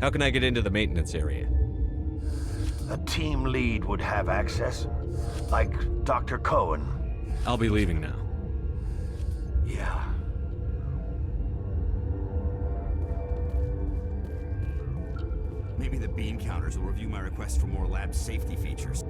How can I get into the maintenance area? A team lead would have access, like Dr. Cohen. I'll be leaving now. Yeah. Maybe the bean counters will review my request for more lab safety features.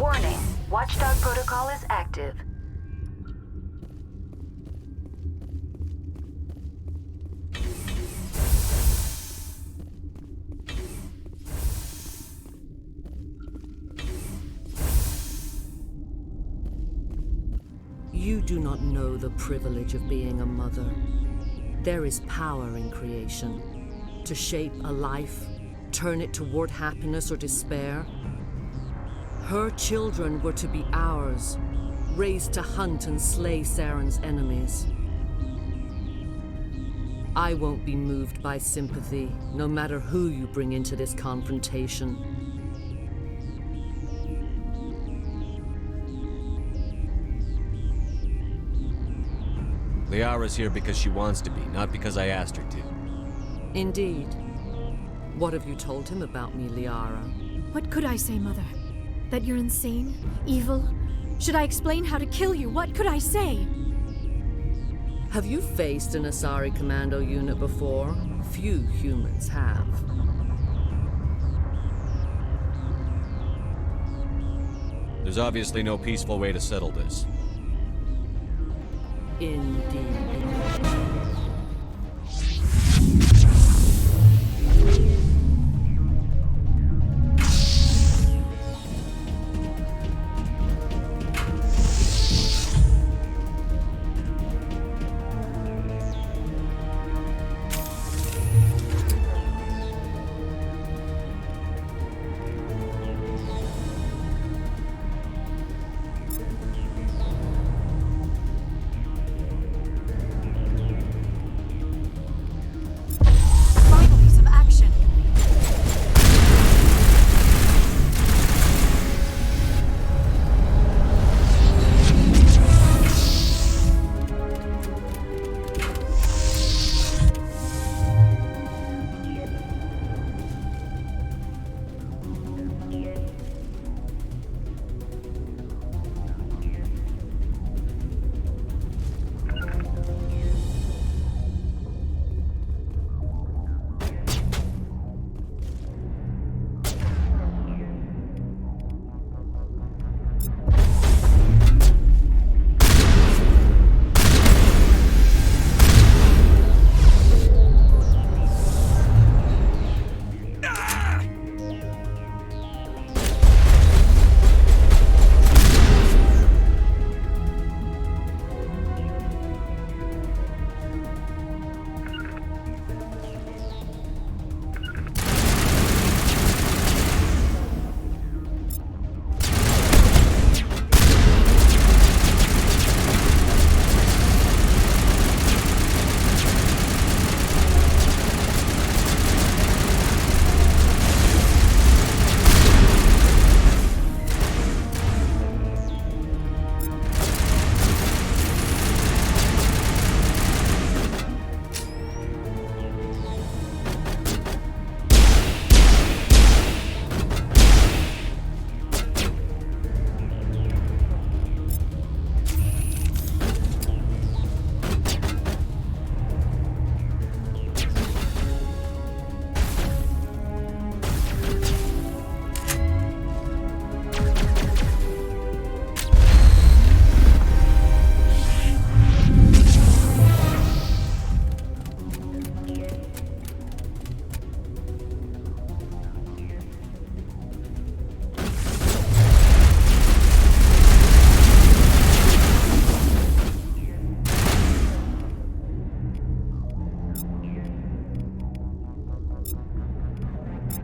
Warning, Watchdog protocol is active. You do not know the privilege of being a mother. There is power in creation. To shape a life, turn it toward happiness or despair. Her children were to be ours, raised to hunt and slay Saren's enemies. I won't be moved by sympathy, no matter who you bring into this confrontation. Liara's here because she wants to be, not because I asked her to. Indeed. What have you told him about me, Liara? What could I say, Mother? That you're insane? Evil? Should I explain how to kill you? What could I say? Have you faced an Asari commando unit before? Few humans have. There's obviously no peaceful way to settle this. Indeed.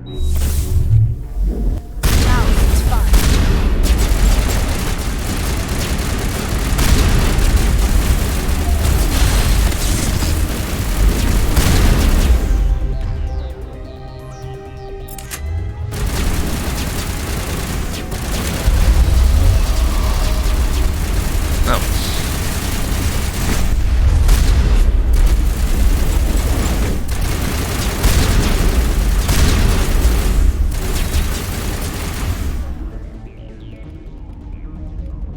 Now it's fine.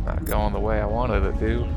Not going the way I wanted it to.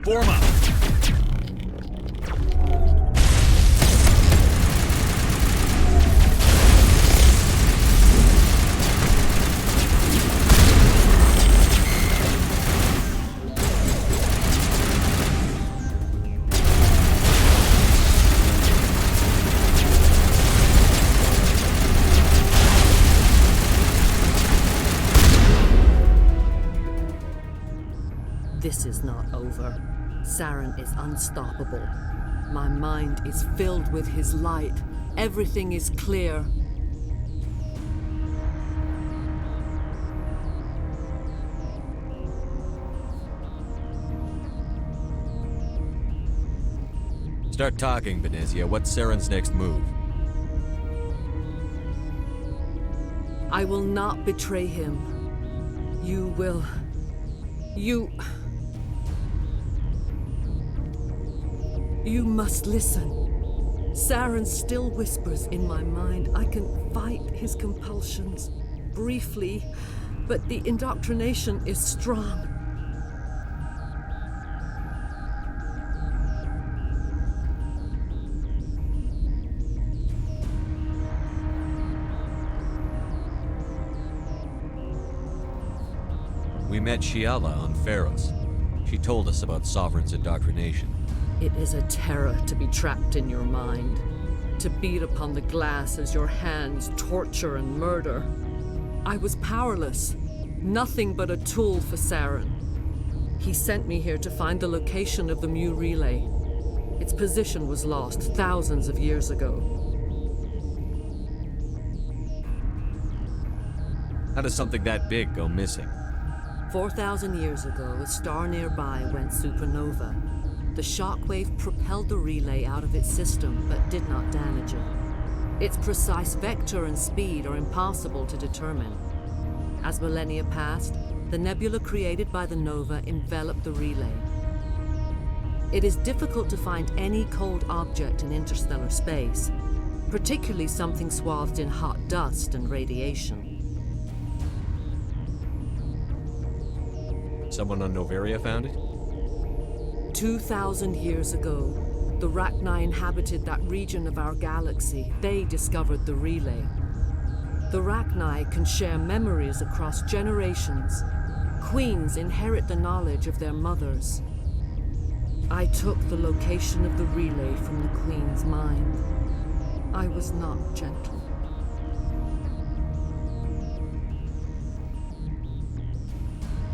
Form up! This is not over. Saren is unstoppable. My mind is filled with his light. Everything is clear. Start talking, Benezia. What's Saren's next move? I will not betray him. You will... You must listen. Saren still whispers in my mind. I can fight his compulsions briefly, but the indoctrination is strong. We met Shiala on Pharos. She told us about Sovereign's indoctrination. It is a terror to be trapped in your mind, to beat upon the glass as your hands torture and murder. I was powerless, nothing but a tool for Saren. He sent me here to find the location of the Mu relay. Its position was lost thousands of years ago. How does something that big go missing? 4,000 years ago, a star nearby went supernova. The shockwave propelled the relay out of its system, but did not damage it. Its precise vector and speed are impossible to determine. As millennia passed, the nebula created by the nova enveloped the relay. It is difficult to find any cold object in interstellar space, particularly something swathed in hot dust and radiation. Someone on Noveria found it? 2,000 years ago, the Rachni inhabited that region of our galaxy. They discovered the relay. The Rachni can share memories across generations. Queens inherit the knowledge of their mothers. I took the location of the relay from the Queen's mind. I was not gentle.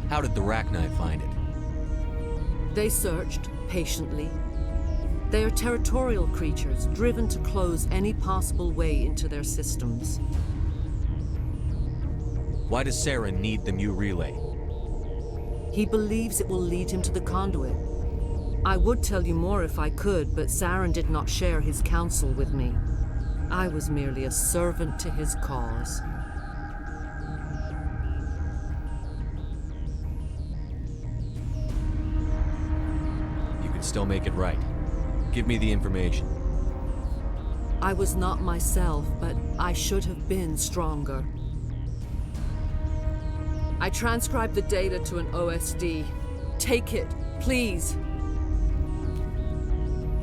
How did the Rachni find it? They searched patiently. They are territorial creatures, driven to close any possible way into their systems. Why does Saren need the Mu relay? He believes it will lead him to the conduit. I would tell you more if I could, but Saren did not share his counsel with me. I was merely a servant to his cause. can still make it right. Give me the information. I was not myself, but I should have been stronger. I transcribed the data to an OSD. Take it, please.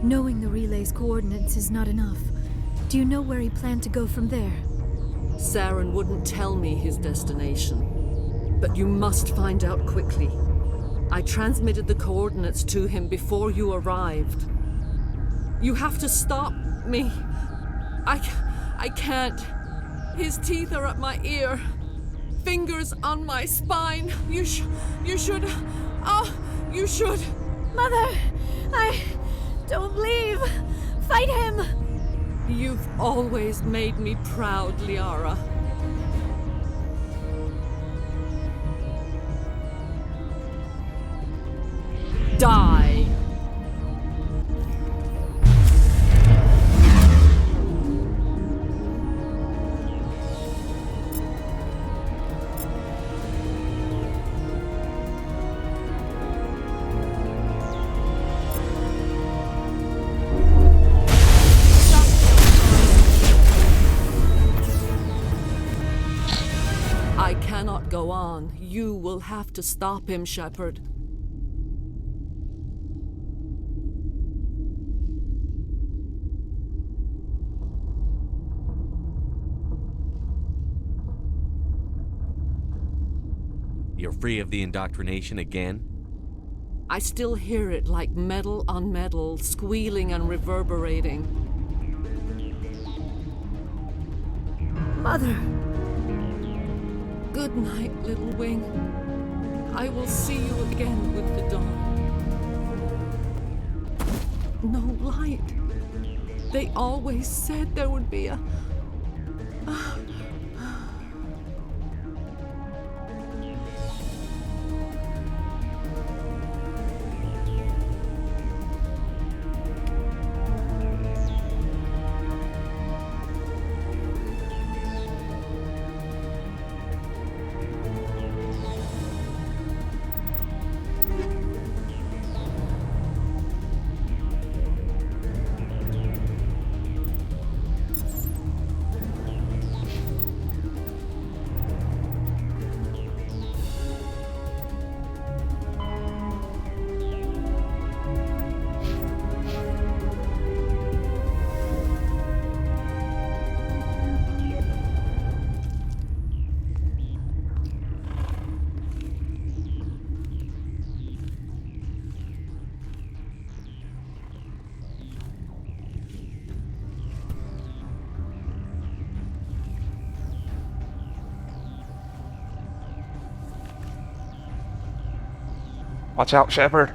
Knowing the relay's coordinates is not enough. Do you know where he planned to go from there? Saren wouldn't tell me his destination. But you must find out quickly. I transmitted the coordinates to him before you arrived. You have to stop me. I can't. His teeth are at my ear. Fingers on my spine. You should. Oh, you should. Mother! Don't leave! Fight him! You've always made me proud, Liara. Die! I cannot go on. You will have to stop him, Shepard. You're free of the indoctrination again? I still hear it like metal on metal, squealing and reverberating. Mother! Good night, little wing. I will see you again with the dawn. No light. They always said there would be a... Watch out, Shepard.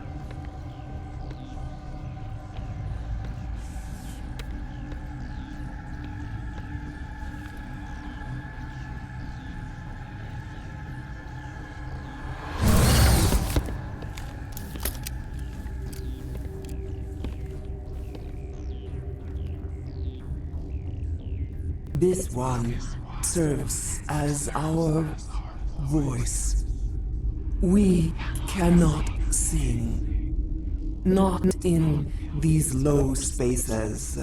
This one serves as our voice. We cannot sing. Not in these low spaces.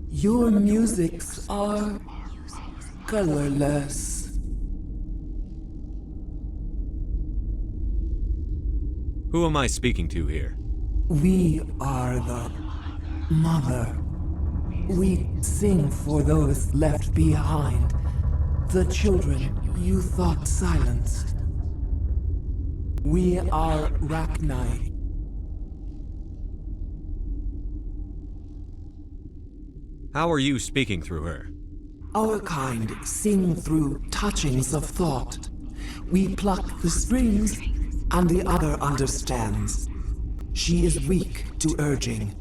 Your musics are colorless. Who am I speaking to here? We are the mother. We sing for those left behind. The children you thought silenced. We are Rachni. How are you speaking through her? Our kind sing through touchings of thought. We pluck the strings, and the other understands. She is weak to urging.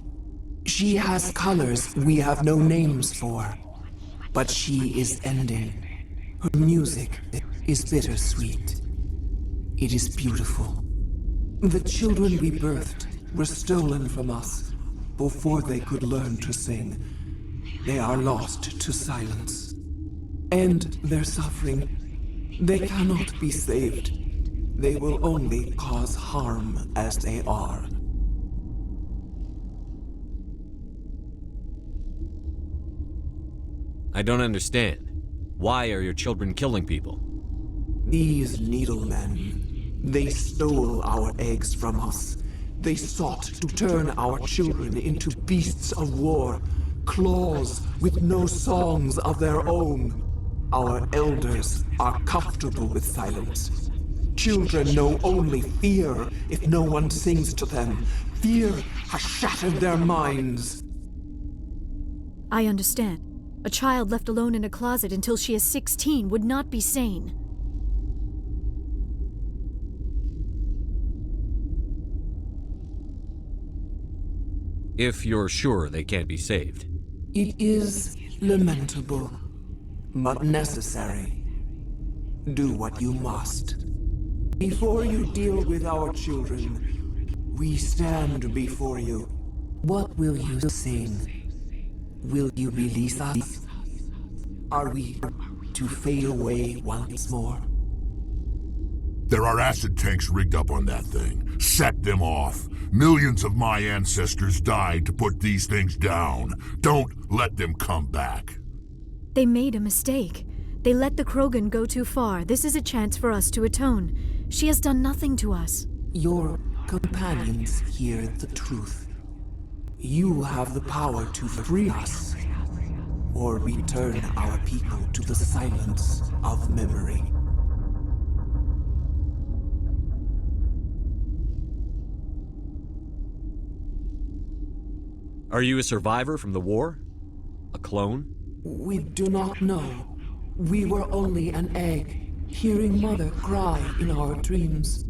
She has colors we have no names for. But she is ending. Her music is bittersweet. It is beautiful. The children we birthed were stolen from us before they could learn to sing. They are lost to silence. And their suffering, they cannot be saved. They will only cause harm as they are. I don't understand. Why are your children killing people? These needlemen, they stole our eggs from us. They sought to turn our children into beasts of war, claws with no songs of their own. Our elders are comfortable with silence. Children know only fear if no one sings to them. Fear has shattered their minds. I understand. A child left alone in a closet until she is 16 would not be sane. If you're sure they can't be saved. It is lamentable, but necessary. Do what you must. Before you deal with our children, we stand before you. What will you sing? Will you release us? Are we to fade away once more? There are acid tanks rigged up on that thing. Set them off. Millions of my ancestors died to put these things down. Don't let them come back. They made a mistake. They let the Krogan go too far. This is a chance for us to atone. She has done nothing to us. Your companions hear the truth. You have the power to free us, or return our people to the silence of memory. Are you a survivor from the war? A clone? We do not know. We were only an egg, hearing Mother cry in our dreams.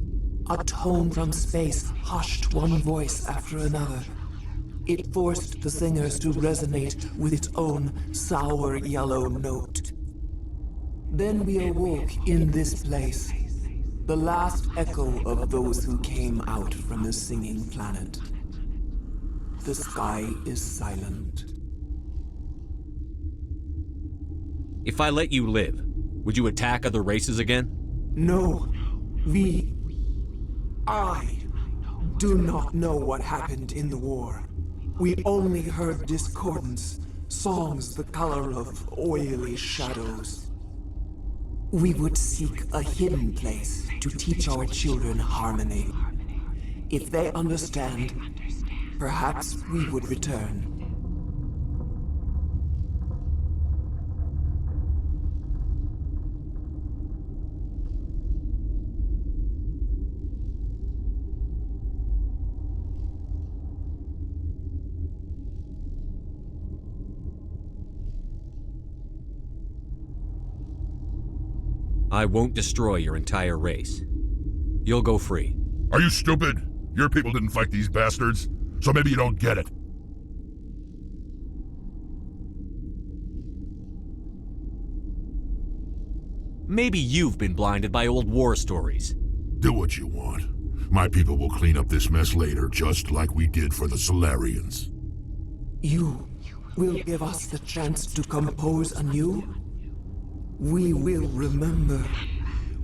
A tone from space hushed one voice after another. It forced the singers to resonate with its own sour yellow note. Then we awoke in this place, the last echo of those who came out from the singing planet. The sky is silent. If I let you live, would you attack other races again? No, I do not know what happened in the war. We only heard discordance, songs the color of oily shadows. We would seek a hidden place to teach our children harmony. If they understand, perhaps we would return. I won't destroy your entire race. You'll go free. Are you stupid? Your people didn't fight these bastards, so maybe you don't get it. Maybe you've been blinded by old war stories. Do what you want. My people will clean up this mess later, just like we did for the Solarians. You will give us the chance to compose anew? We will remember.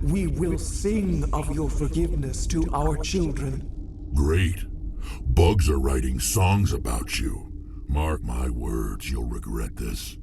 We will sing of your forgiveness to our children. Great. Bugs are writing songs about you. Mark my words, you'll regret this.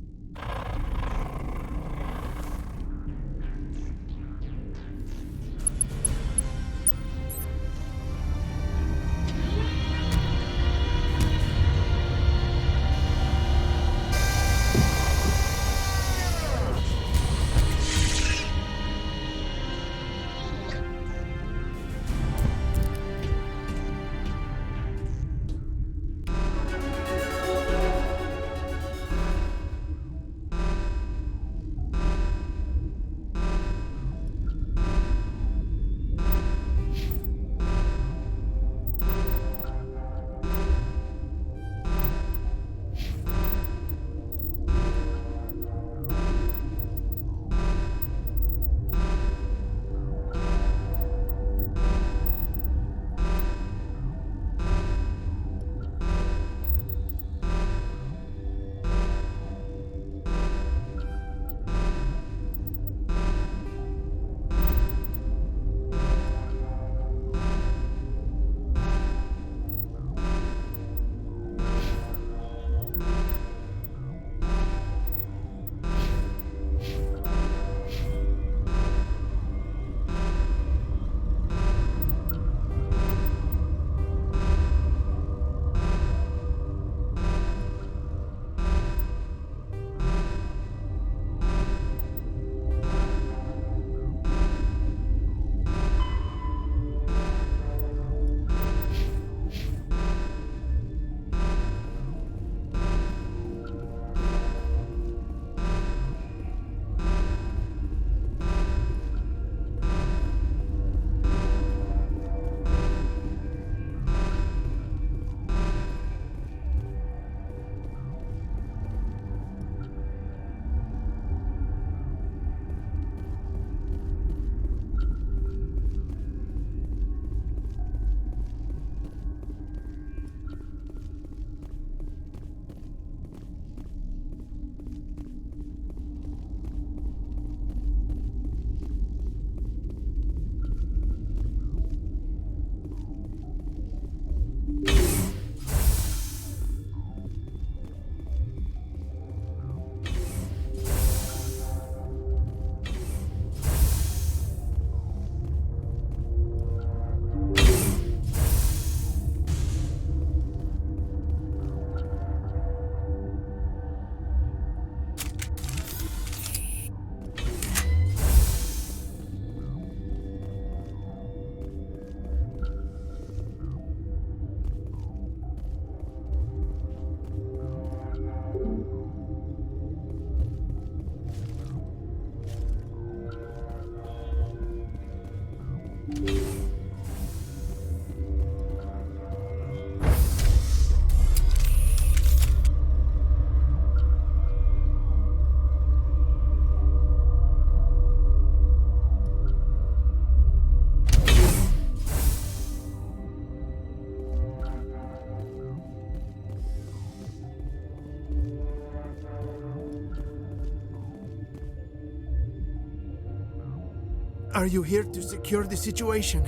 Are you here to secure the situation?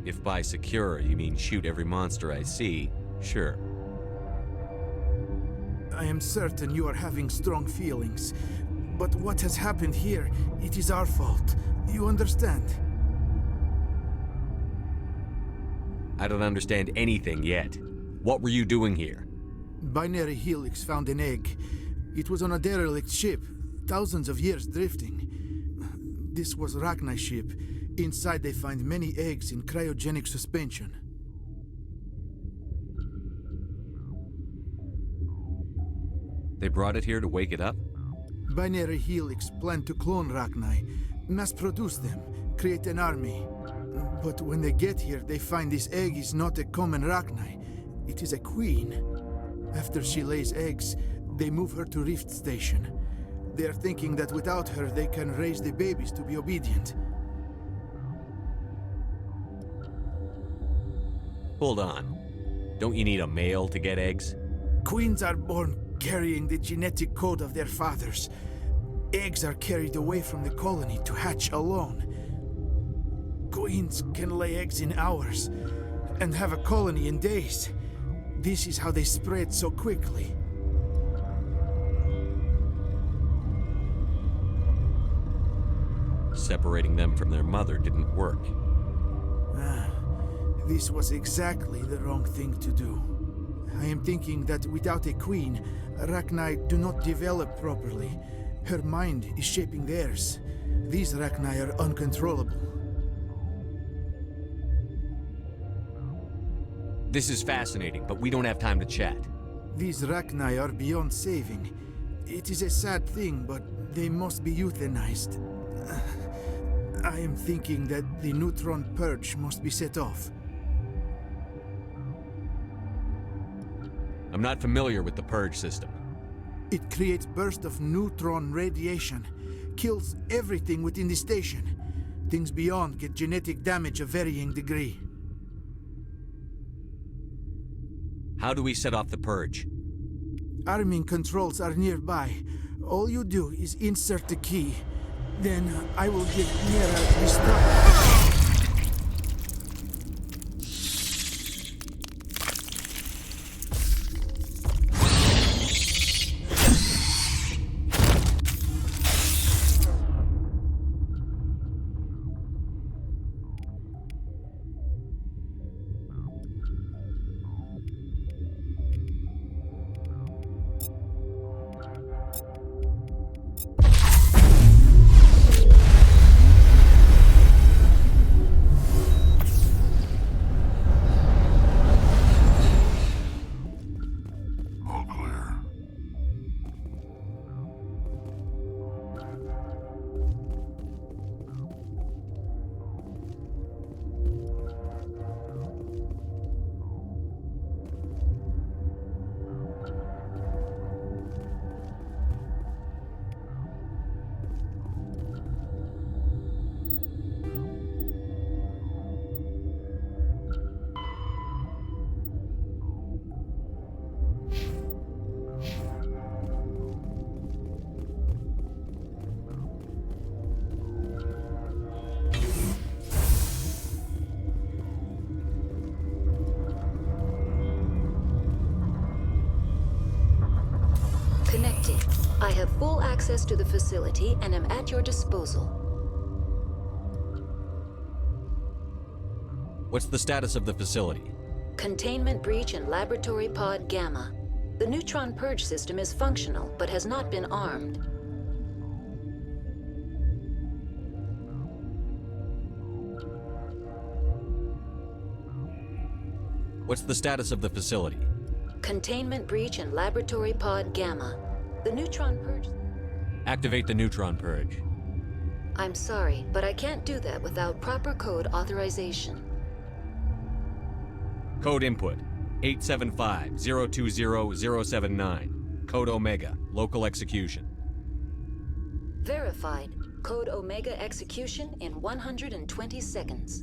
If by secure you mean shoot every monster I see, sure. I am certain you are having strong feelings. But what has happened here, it is our fault. You understand? I don't understand anything yet. What were you doing here? Binary Helix found an egg. It was on a derelict ship, thousands of years drifting. This was Rachni's ship. Inside they find many eggs in cryogenic suspension. They brought it here to wake it up? Binary Helix planned to clone Rachni, mass-produce them, create an army. But when they get here, they find this egg is not a common Rachni. It is a queen. After she lays eggs, they move her to Rift Station. They are thinking that without her, they can raise the babies to be obedient. Hold on. Don't you need a male to get eggs? Queens are born carrying the genetic code of their fathers. Eggs are carried away from the colony to hatch alone. Queens can lay eggs in hours and have a colony in days. This is how they spread so quickly. Separating them from their mother didn't work. This was exactly the wrong thing to do. I am thinking that without a queen, Rachni do not develop properly. Her mind is shaping theirs. These Rachni are uncontrollable. This is fascinating, but we don't have time to chat. These Rachni are beyond saving. It is a sad thing, but they must be euthanized. I am thinking that the neutron purge must be set off. I'm not familiar with the purge system. It creates bursts of neutron radiation, kills everything within the station. Things beyond get genetic damage of varying degree. How do we set off the purge? Arming controls are nearby. All you do is insert the key. Then I will give Mira the start. Connected. I have full access to the facility and am at your disposal. What's the status of the facility? Containment breach in Laboratory Pod Gamma. The neutron purge system is functional, but has not been armed. What's the status of the facility? Containment breach in Laboratory Pod Gamma. The neutron purge... Activate the neutron purge. I'm sorry, but I can't do that without proper code authorization. Code input 875-020-079. Code Omega. Local execution. Verified. Code Omega execution in 120 seconds.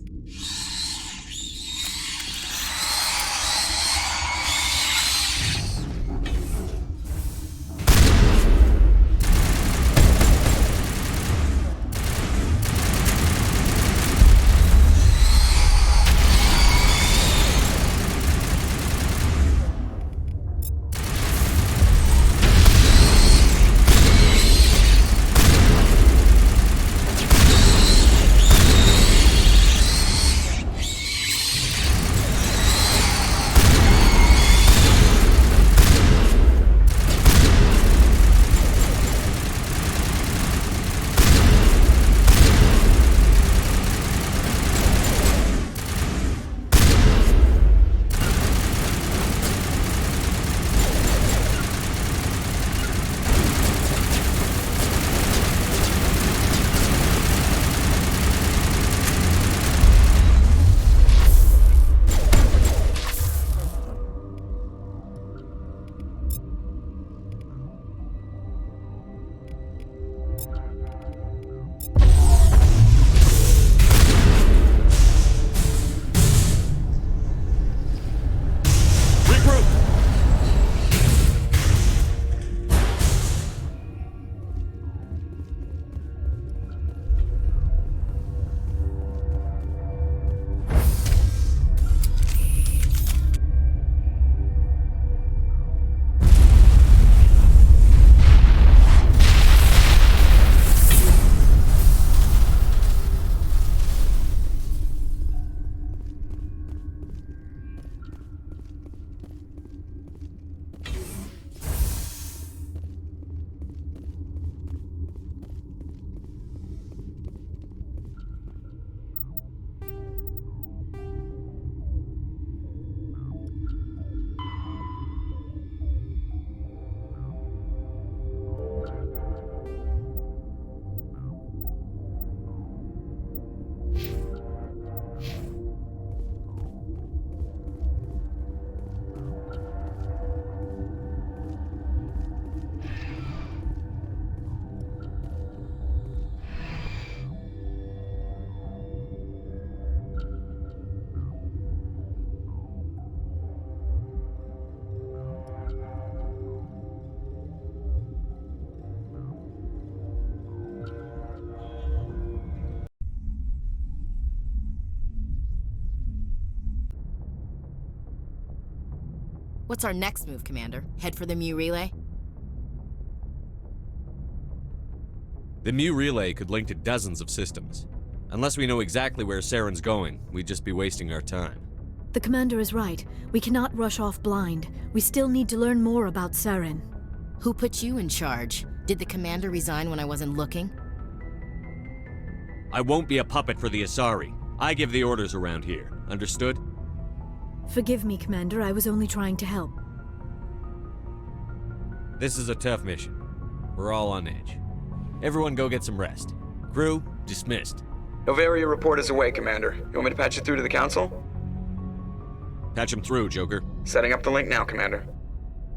What's our next move, Commander? Head for the Mu Relay? The Mu Relay could link to dozens of systems. Unless we know exactly where Saren's going, we'd just be wasting our time. The commander is right. We cannot rush off blind. We still need to learn more about Saren. Who put you in charge? Did the commander resign when I wasn't looking? I won't be a puppet for the Asari. I give the orders around here. Understood? Forgive me, Commander. I was only trying to help. This is a tough mission. We're all on edge. Everyone go get some rest. Crew, dismissed. Novaria report is away, Commander. You want me to patch it through to the Council? Patch him through, Joker. Setting up the link now, Commander.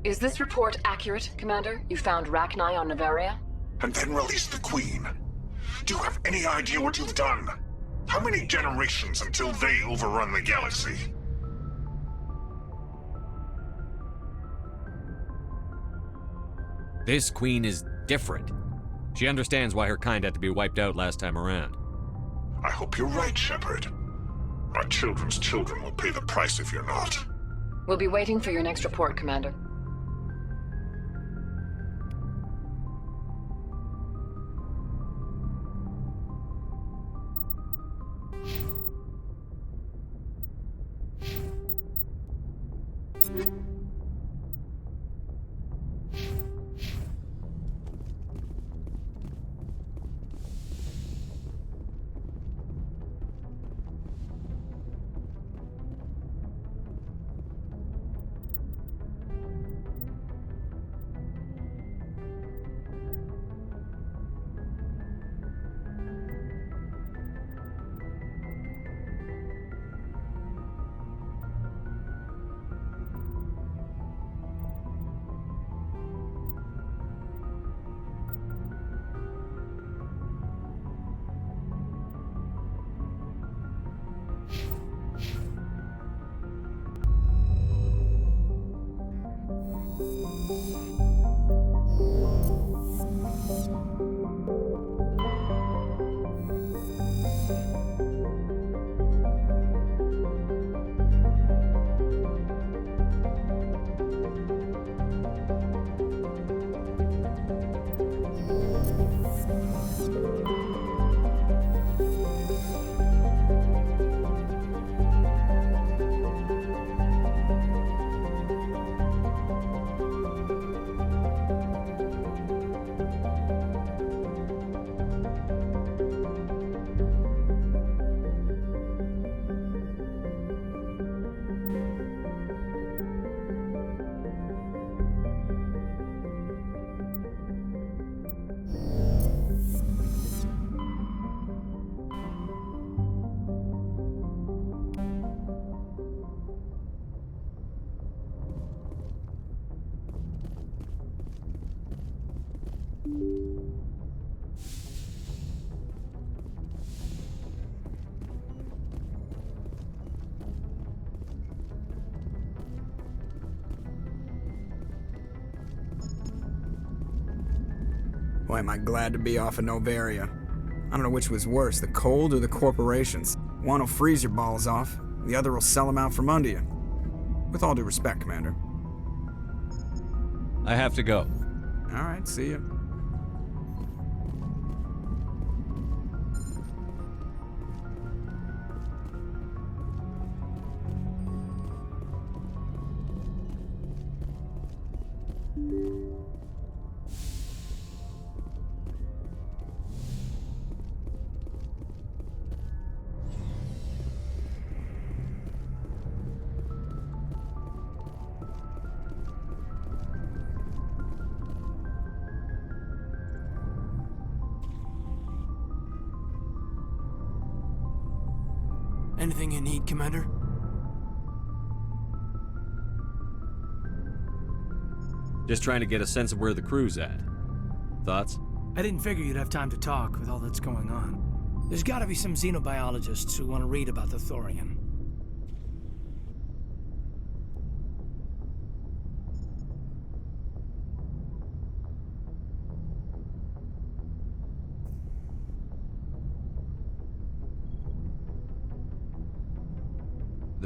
Is this report accurate, Commander? You found Rachni on Novaria? And then release the Queen. Do you have any idea what you've done? How many generations until they overrun the galaxy? This Queen is different. She understands why her kind had to be wiped out last time around. I hope you're right, Shepard. Our children's children will pay the price if you're not. We'll be waiting for your next report, Commander. Boy, am I glad to be off of Novaria. I don't know which was worse, the cold or the corporations. One will freeze your balls off, the other will sell them out from under you. With all due respect, Commander. I have to go. All right, see ya. Anything you need, Commander? Just trying to get a sense of where the crew's at. Thoughts? I didn't figure you'd have time to talk with all that's going on. There's gotta be some xenobiologists who want to read about the Thorian.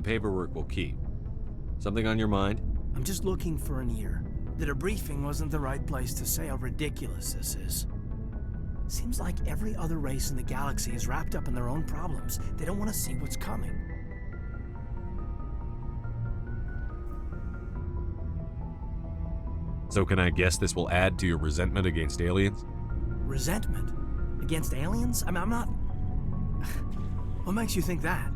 The paperwork will keep. Something on your mind? I'm just looking for an ear. The debriefing wasn't the right place to say how ridiculous this is. Seems like every other race in the galaxy is wrapped up in their own problems. They don't want to see what's coming. So can I guess this will add to your resentment against aliens? Resentment? Against aliens? I'm not... What makes you think that?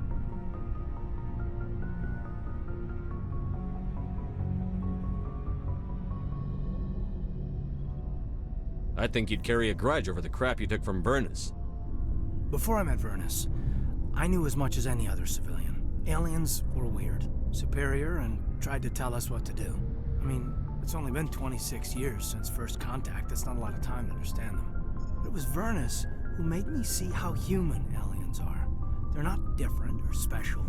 I think you'd carry a grudge over the crap you took from Vernus. Before I met Vernus, I knew as much as any other civilian. Aliens were weird, superior, and tried to tell us what to do. I mean, it's only been 26 years since first contact. That's not a lot of time to understand them. But it was Vernus who made me see how human aliens are. They're not different or special.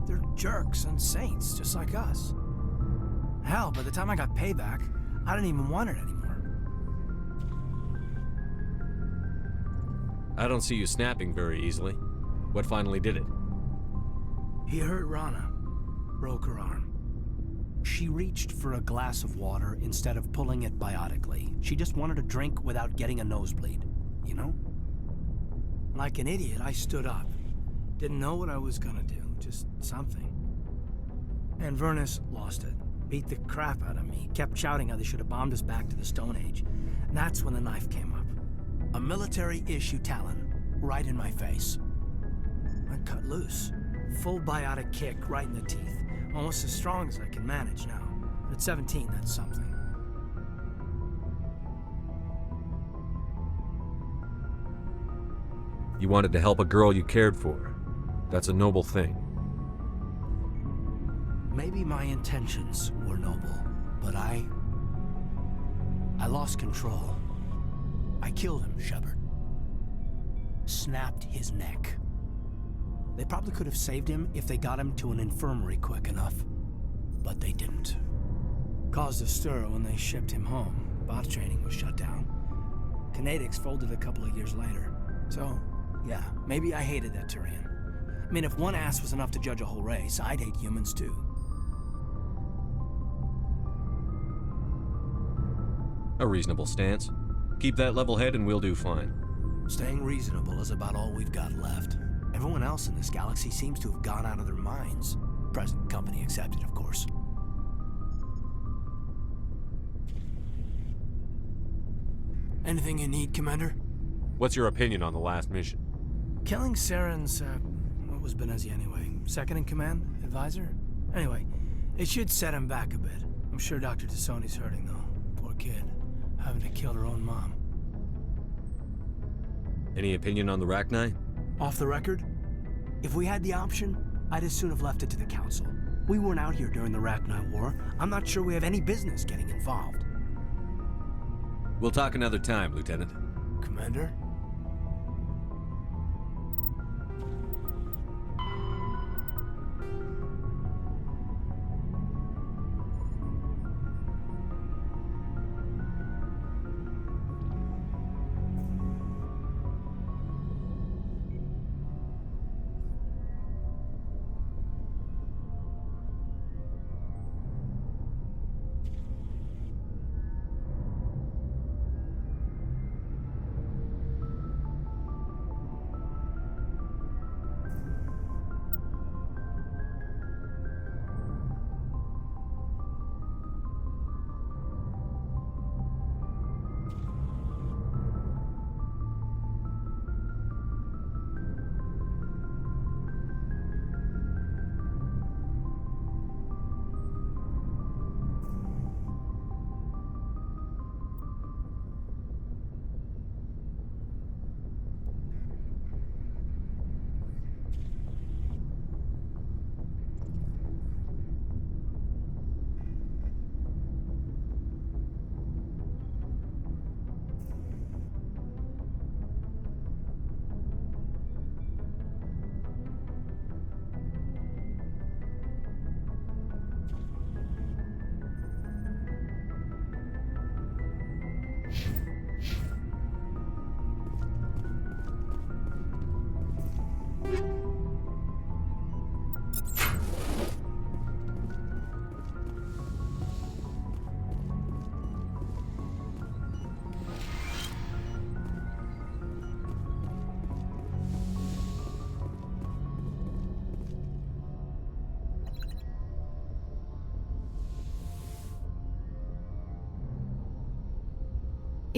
They're jerks and saints, just like us. Hell, by the time I got payback, I didn't even want it anymore. I don't see you snapping very easily. What finally did it? He hurt Rana. Broke her arm. She reached for a glass of water instead of pulling it biotically. She just wanted a drink without getting a nosebleed, you know? Like an idiot, I stood up. Didn't know what I was gonna do, just something. And Vernus lost it. Beat the crap out of me. Kept shouting how they should have bombed us back to the Stone Age. And that's when the knife came up. A military-issue talon, right in my face. I cut loose. Full biotic kick right in the teeth. Almost as strong as I can manage now. But at 17, that's something. You wanted to help a girl you cared for. That's a noble thing. Maybe my intentions were noble, but I lost control. I killed him, Shepard. Snapped his neck. They probably could have saved him if they got him to an infirmary quick enough. But they didn't. Caused a stir when they shipped him home. Bot training was shut down. Kinetics folded a couple of years later. So, yeah, maybe I hated that Turian. I mean, if one ass was enough to judge a whole race, I'd hate humans too. A reasonable stance. Keep that level head and we'll do fine. Staying reasonable is about all we've got left. Everyone else in this galaxy seems to have gone out of their minds. Present company accepted, of course. Anything you need, Commander? What's your opinion on the last mission? Killing Saren's, what was Benezia anyway? Second in command? Advisor? Anyway, it should set him back a bit. I'm sure Dr. Tassoni's hurting, though. Poor kid. Having to kill her own mom. Any opinion on the Rachni? Off the record? If we had the option, I'd as soon have left it to the Council. We weren't out here during the Rachni War. I'm not sure we have any business getting involved. We'll talk another time, Lieutenant. Commander?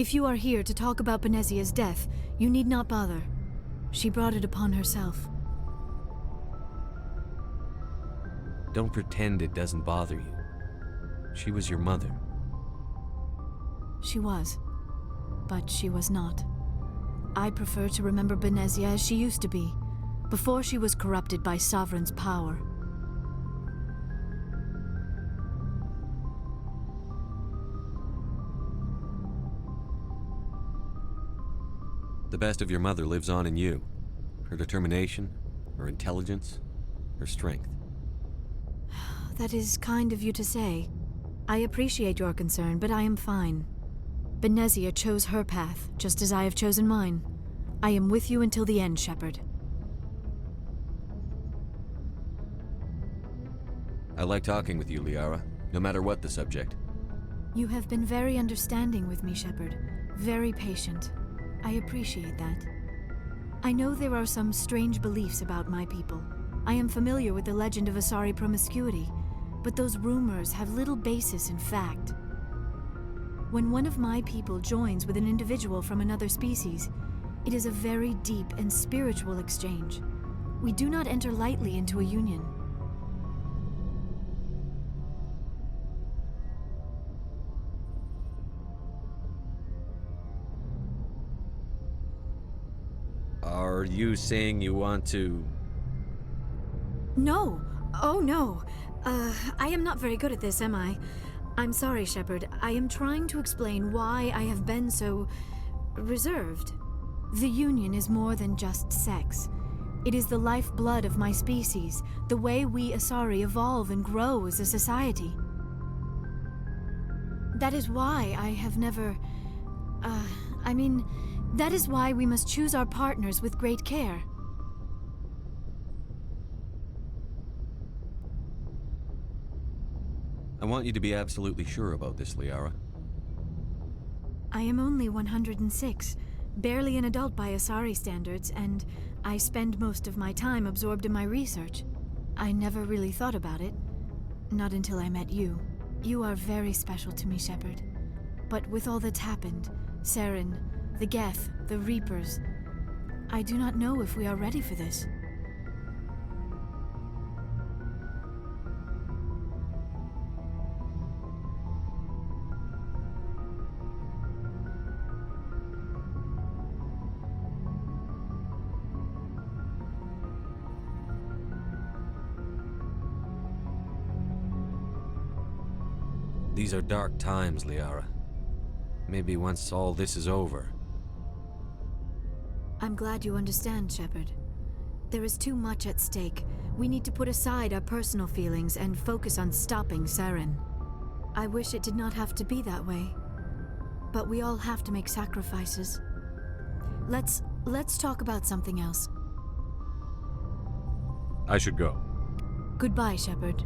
If you are here to talk about Benezia's death, you need not bother. She brought it upon herself. Don't pretend it doesn't bother you. She was your mother. She was. But she was not. I prefer to remember Benezia as she used to be, before she was corrupted by Sovereign's power. The best of your mother lives on in you. Her determination, her intelligence, her strength. That is kind of you to say. I appreciate your concern, but I am fine. Benezia chose her path, just as I have chosen mine. I am with you until the end, Shepard. I like talking with you, Liara, no matter what the subject. You have been very understanding with me, Shepard. Very patient. I appreciate that. I know there are some strange beliefs about my people. I am familiar with the legend of Asari promiscuity, but those rumors have little basis in fact. When one of my people joins with an individual from another species, it is a very deep and spiritual exchange. We do not enter lightly into a union. Are you saying you want to... No! Oh no! I am not very good at this, am I? I'm sorry, Shepard. I am trying to explain why I have been so... reserved. The Union is more than just sex. It is the lifeblood of my species, the way we Asari evolve and grow as a society. That is why I have never... that is why we must choose our partners with great care. I want you to be absolutely sure about this, Liara. I am only 106, barely an adult by Asari standards, and I spend most of my time absorbed in my research. I never really thought about it. Not until I met you. You are very special to me, Shepard. But with all that's happened, Saren, the Geth, the Reapers, I do not know if we are ready for this. These are dark times, Liara. Maybe once all this is over... I'm glad you understand, Shepard. There is too much at stake. We need to put aside our personal feelings and focus on stopping Saren. I wish it did not have to be that way. But we all have to make sacrifices. Let's talk about something else. I should go. Goodbye, Shepard.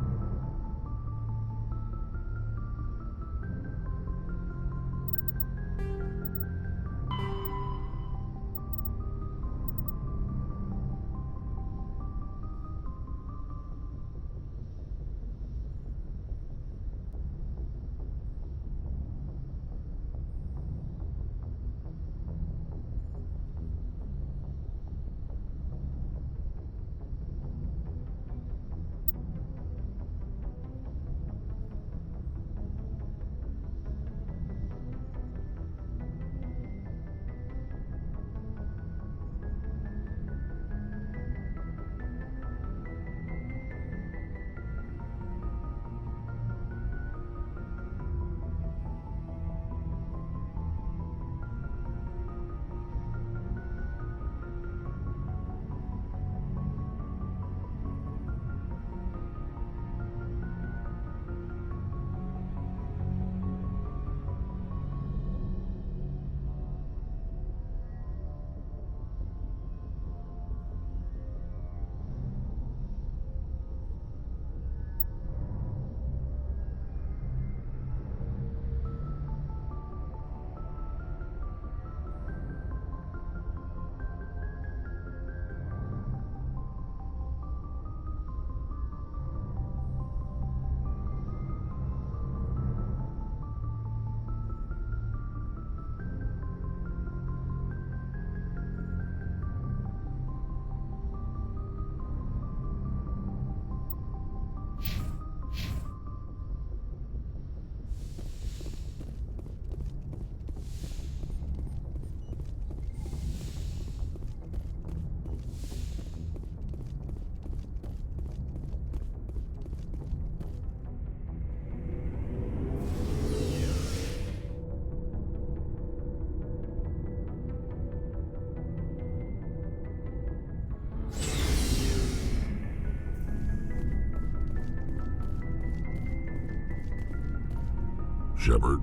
Shepard.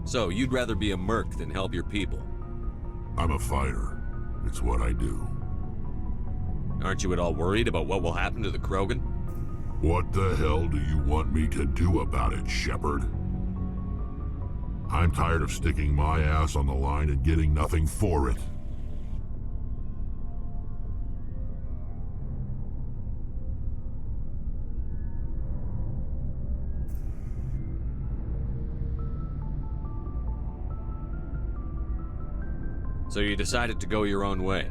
So, you'd rather be a merc than help your people? I'm a fighter. It's what I do. Aren't you at all worried about what will happen to the Krogan? What the hell do you want me to do about it, Shepard? I'm tired of sticking my ass on the line and getting nothing for it. So you decided to go your own way?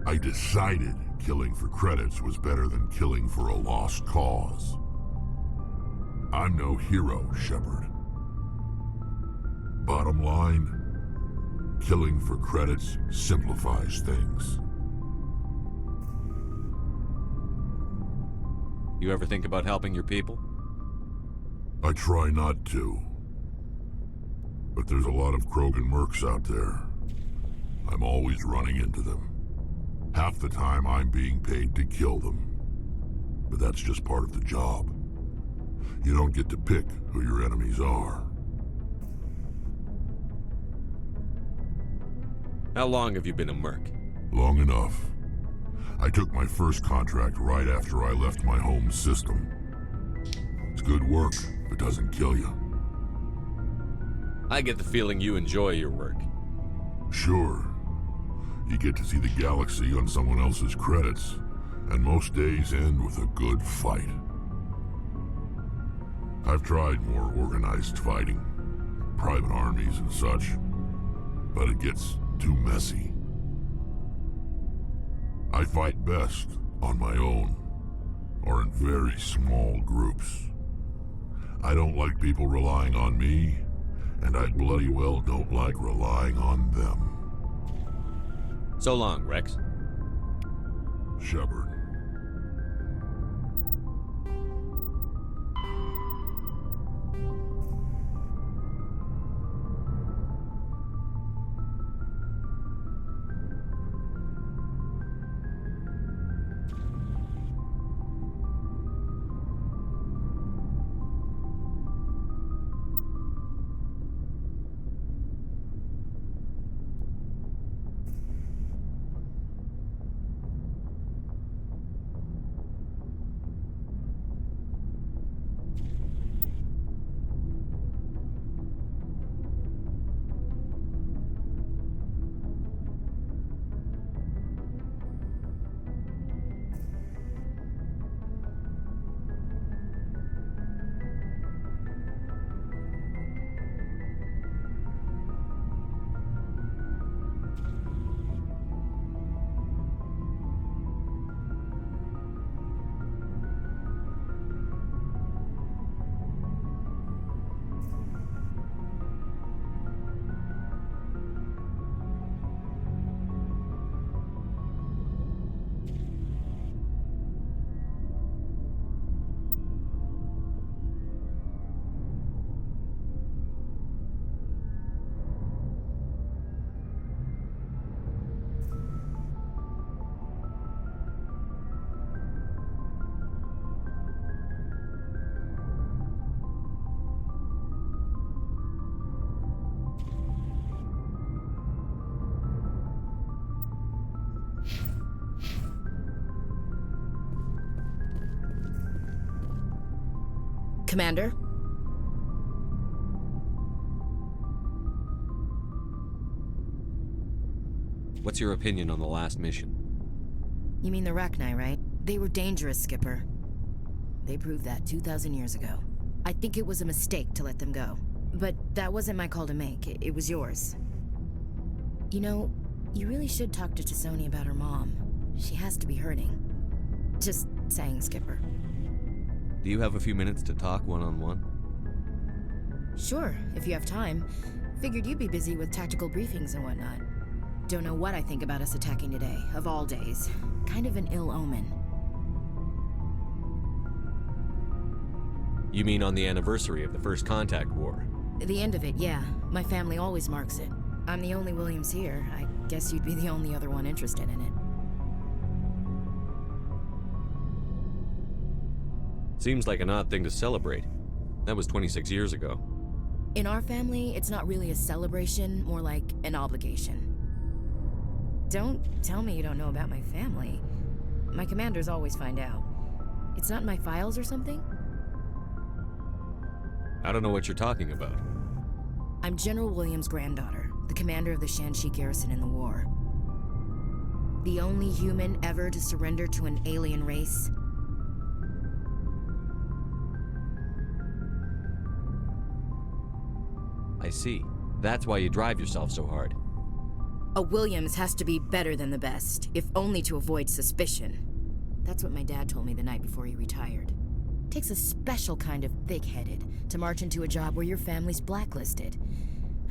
I decided killing for credits was better than killing for a lost cause. I'm no hero, Shepard. Bottom line, killing for credits simplifies things. You ever think about helping your people? I try not to. But there's a lot of Krogan mercs out there. I'm always running into them. Half the time I'm being paid to kill them. But that's just part of the job. You don't get to pick who your enemies are. How long have you been a merc? Long enough. I took my first contract right after I left my home system. It's good work if it doesn't kill you. I get the feeling you enjoy your work. Sure. You get to see the galaxy on someone else's credits, and most days end with a good fight. I've tried more organized fighting, private armies and such, but it gets too messy. I fight best on my own, or in very small groups. I don't like people relying on me, and I bloody well don't like relying on them. So long, Rex. Shepard. Commander? What's your opinion on the last mission? You mean the Rachni, right? They were dangerous, Skipper. They proved that 2,000 years ago. I think it was a mistake to let them go. But that wasn't my call to make. It was yours. You know, you really should talk to T'Soni about her mom. She has to be hurting. Just saying, Skipper. Do you have a few minutes to talk one-on-one? Sure, if you have time. Figured you'd be busy with tactical briefings and whatnot. Don't know what I think about us attacking today, of all days. Kind of an ill omen. You mean on the anniversary of the First Contact War? The end of it, yeah. My family always marks it. I'm the only Williams here. I guess you'd be the only other one interested in it. Seems like an odd thing to celebrate. That was 26 years ago. In our family, it's not really a celebration, more like an obligation. Don't tell me you don't know about my family. My commanders always find out. It's not in my files or something? I don't know what you're talking about. I'm General Williams' granddaughter, the commander of the Shanxi garrison in the war. The only human ever to surrender to an alien race. I see. That's why you drive yourself so hard. A Williams has to be better than the best, if only to avoid suspicion. That's what my dad told me the night before he retired. Takes a special kind of thick-headed to march into a job where your family's blacklisted.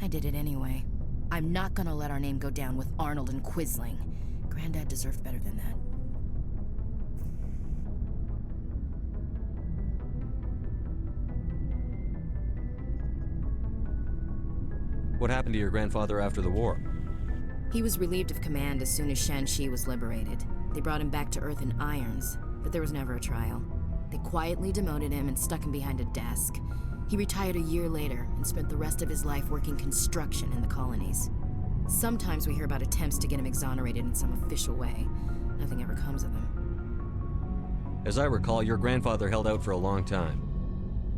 I did it anyway. I'm not gonna let our name go down with Arnold and Quisling. Granddad deserved better than that. What happened to your grandfather after the war? He was relieved of command as soon as Shanxi was liberated. They brought him back to Earth in irons, but there was never a trial. They quietly demoted him and stuck him behind a desk. He retired a year later and spent the rest of his life working construction in the colonies. Sometimes we hear about attempts to get him exonerated in some official way. Nothing ever comes of him. As I recall, your grandfather held out for a long time.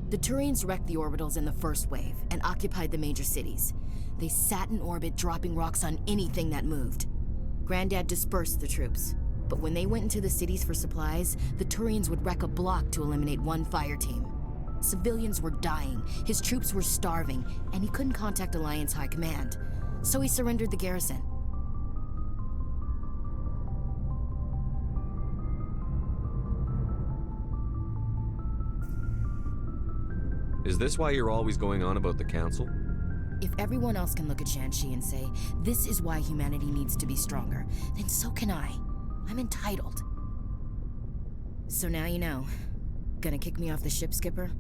The Turians wrecked the orbitals in the first wave and occupied the major cities. They sat in orbit, dropping rocks on anything that moved. Granddad dispersed the troops, but when they went into the cities for supplies, the Turians would wreck a block to eliminate one fire team. Civilians were dying, his troops were starving, and he couldn't contact Alliance High Command, so he surrendered the garrison. Is this why you're always going on about the Council? If everyone else can look at Shanxi and say, this is why humanity needs to be stronger, then so can I. I'm entitled. So now you know. Gonna kick me off the ship, Skipper?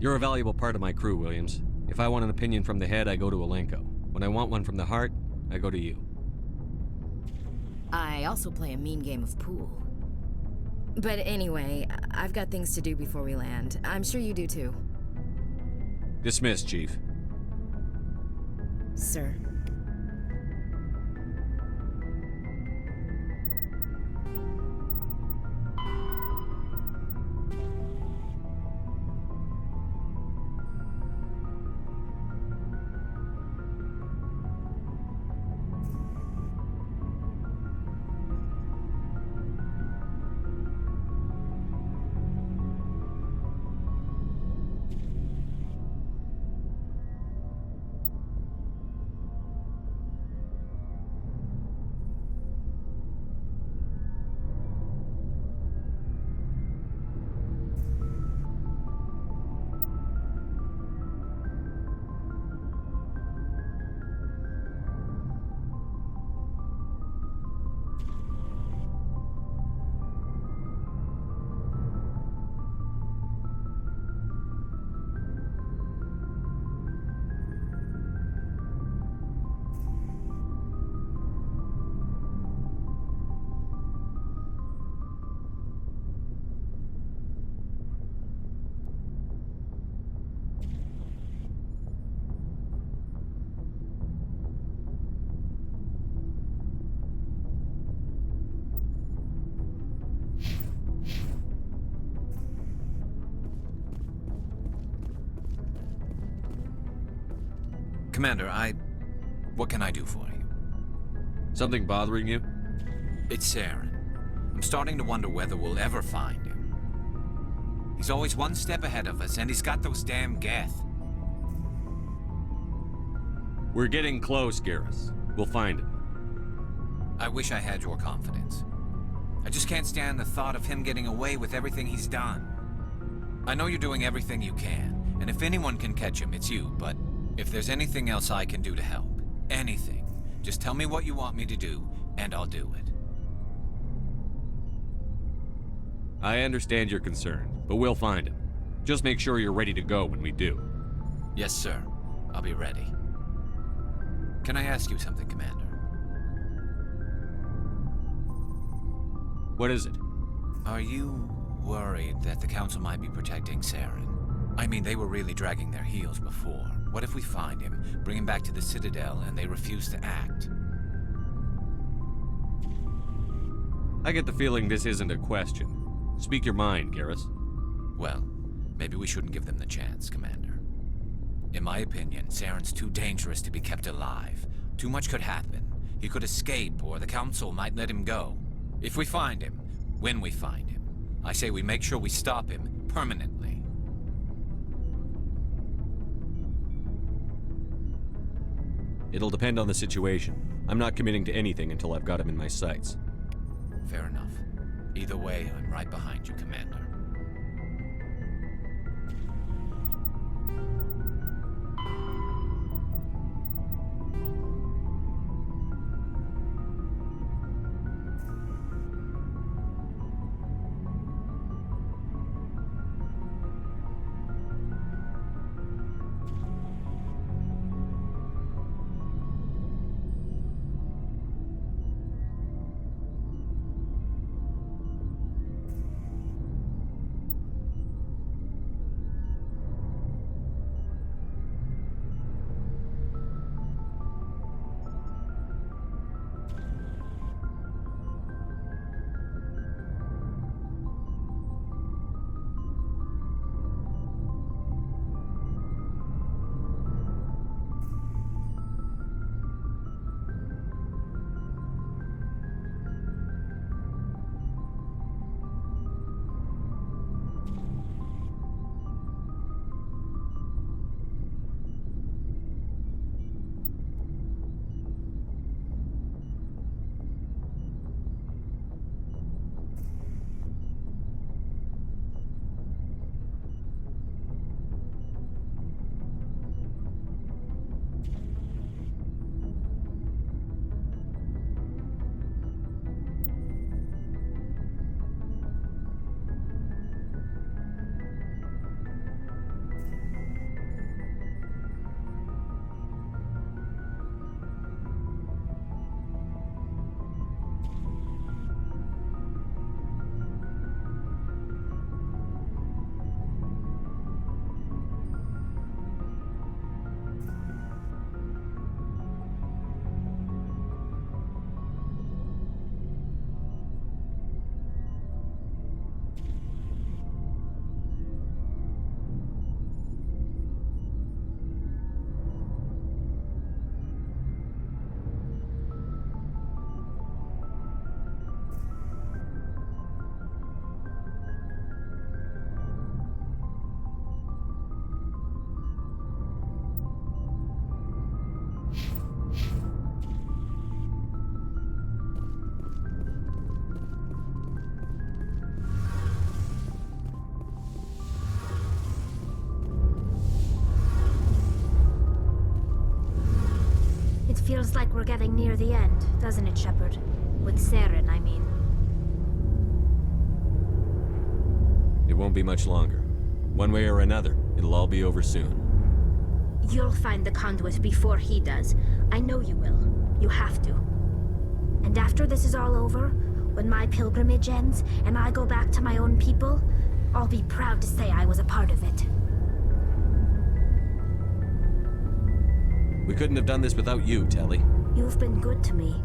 You're a valuable part of my crew, Williams. If I want an opinion from the head, I go to Alenko. When I want one from the heart, I go to you. I also play a mean game of pool. But anyway, I've got things to do before we land. I'm sure you do too. Dismissed, Chief. Sir. Commander, what can I do for you? Something bothering you? It's Saren. I'm starting to wonder whether we'll ever find him. He's always one step ahead of us, and he's got those damn Geth. We're getting close, Garrus. We'll find him. I wish I had your confidence. I just can't stand the thought of him getting away with everything he's done. I know you're doing everything you can, and if anyone can catch him, it's you, but if there's anything else I can do to help, anything, just tell me what you want me to do, and I'll do it. I understand your concern, but we'll find him. Just make sure you're ready to go when we do. Yes, sir. I'll be ready. Can I ask you something, Commander? What is it? Are you worried that the Council might be protecting Saren? I mean, they were really dragging their heels before. What if we find him, bring him back to the Citadel, and they refuse to act? I get the feeling this isn't a question. Speak your mind, Garrus. Well, maybe we shouldn't give them the chance, Commander. In my opinion, Saren's too dangerous to be kept alive. Too much could happen. He could escape, or the Council might let him go. If we find him, when we find him, I say we make sure we stop him permanently. It'll depend on the situation. I'm not committing to anything until I've got him in my sights. Fair enough. Either way, I'm right behind you, Commander. It feels like we're getting near the end, doesn't it, Shepard? With Saren, I mean. It won't be much longer. One way or another, it'll all be over soon. You'll find the conduit before he does. I know you will. You have to. And after this is all over, when my pilgrimage ends, and I go back to my own people, I'll be proud to say I was a part of it. We couldn't have done this without you, Telly. You've been good to me.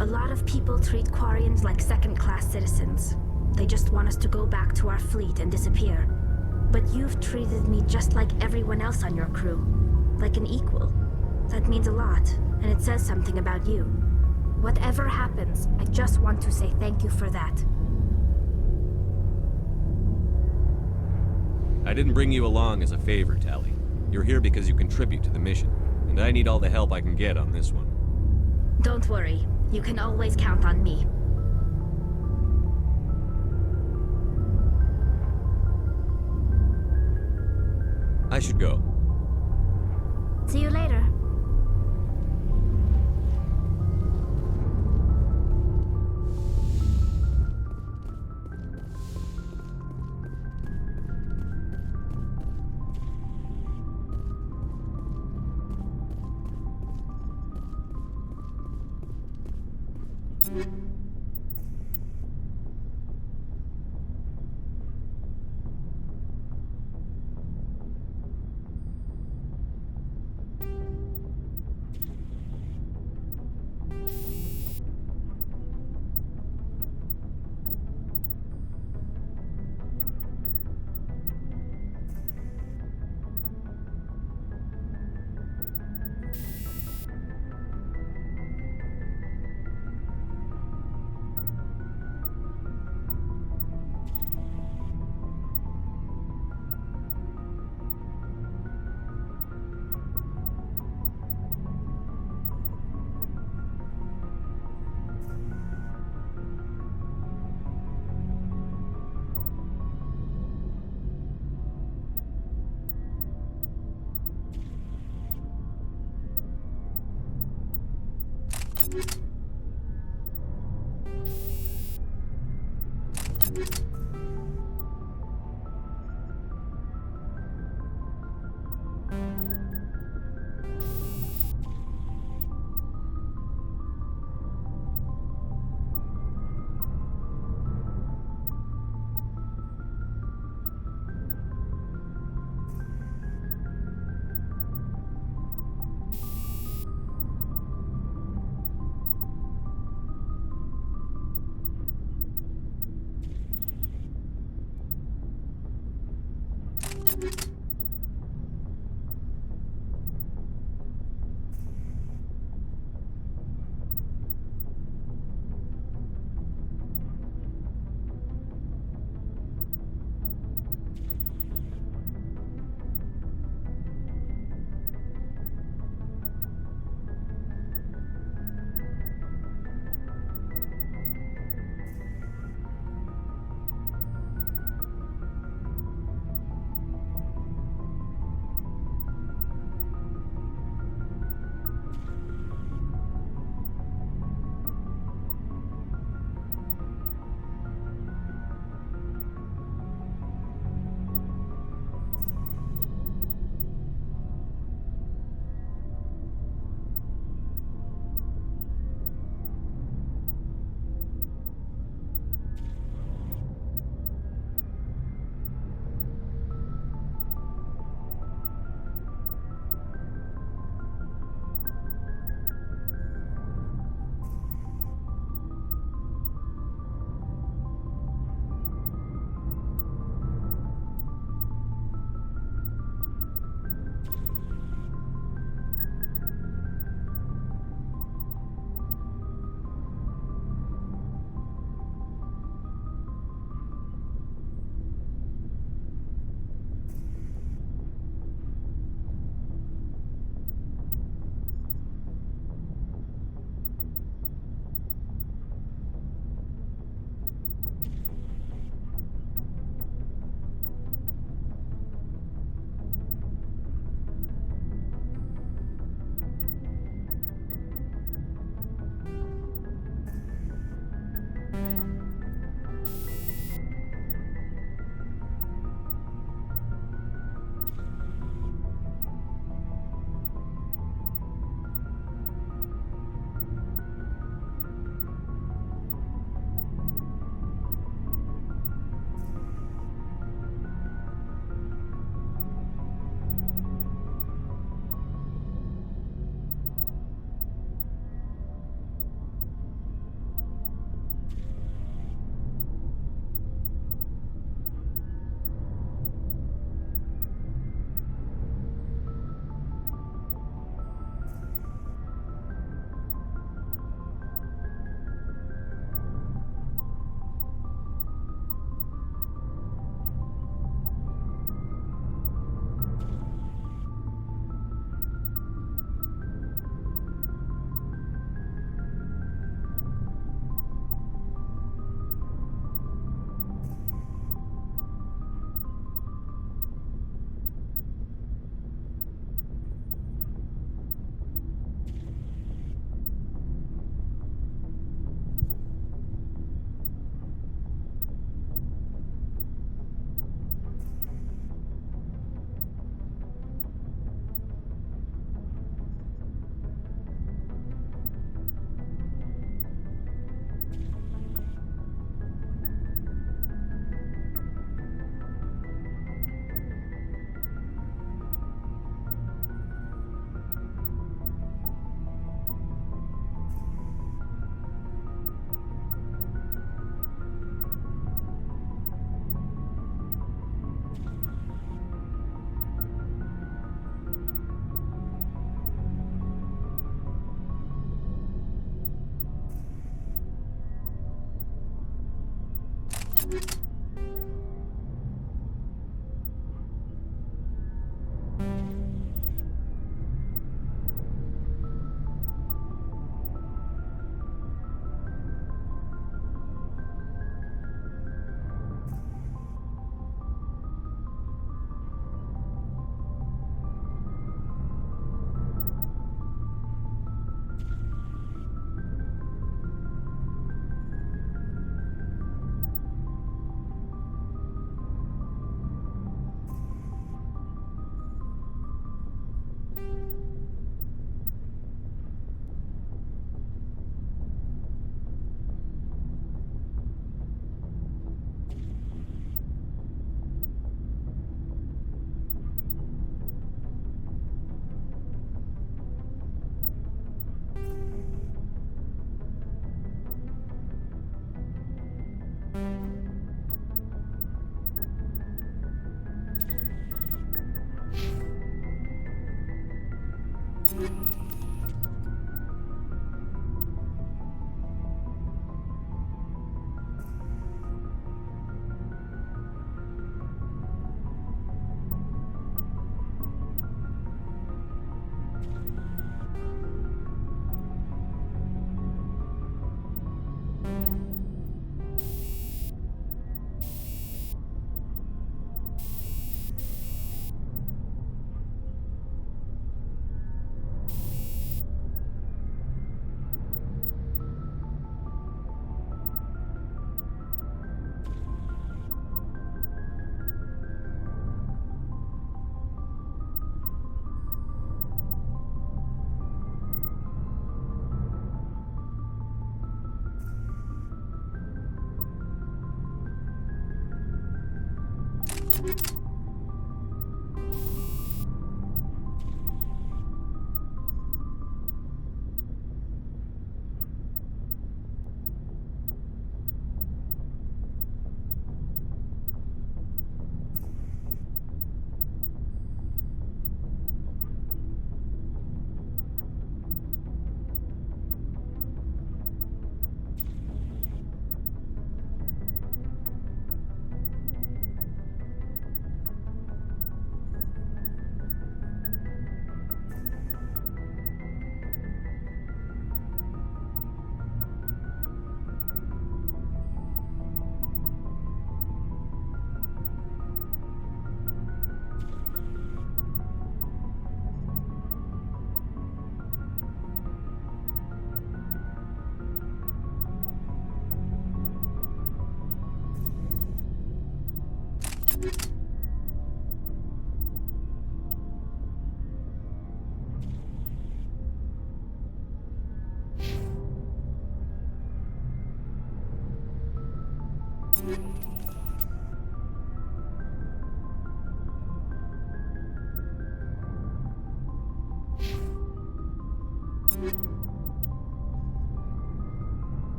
A lot of people treat Quarians like second-class citizens. They just want us to go back to our fleet and disappear. But you've treated me just like everyone else on your crew. Like an equal. That means a lot, and it says something about you. Whatever happens, I just want to say thank you for that. I didn't bring you along as a favor, Tally. You're here because you contribute to the mission, and I need all the help I can get on this one. Don't worry. You can always count on me. I should go. See you later.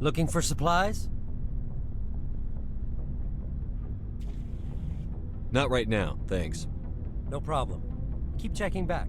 Looking for supplies? Not right now, thanks. No problem. Keep checking back.